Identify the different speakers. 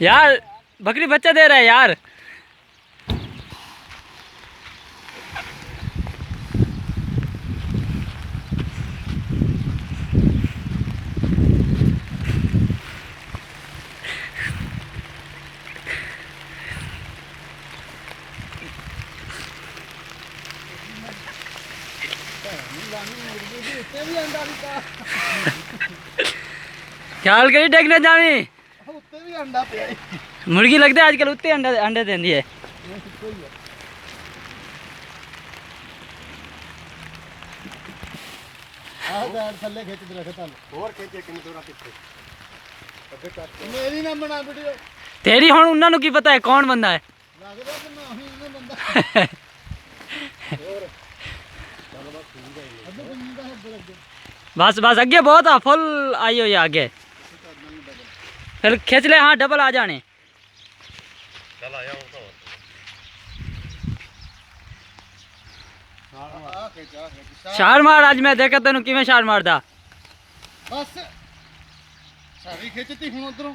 Speaker 1: यार बकरी बच्चा दे रहा है यार। ख्याल करी टेकने जावी मुर्गी लगता है आजकल उत्ते अंडे अंडे देंदी है। तेरी हुण उन्होंने की पता है कौन बंदा है। बस बस अगे बहुत आ फुल आई हुई आगे फिर खिंच ले। हाँ डबल आ जाने। छाल मार आज मैं देखा तेन कि छाल मारदा।
Speaker 2: बस सारी खिंचती हूँ उधरों।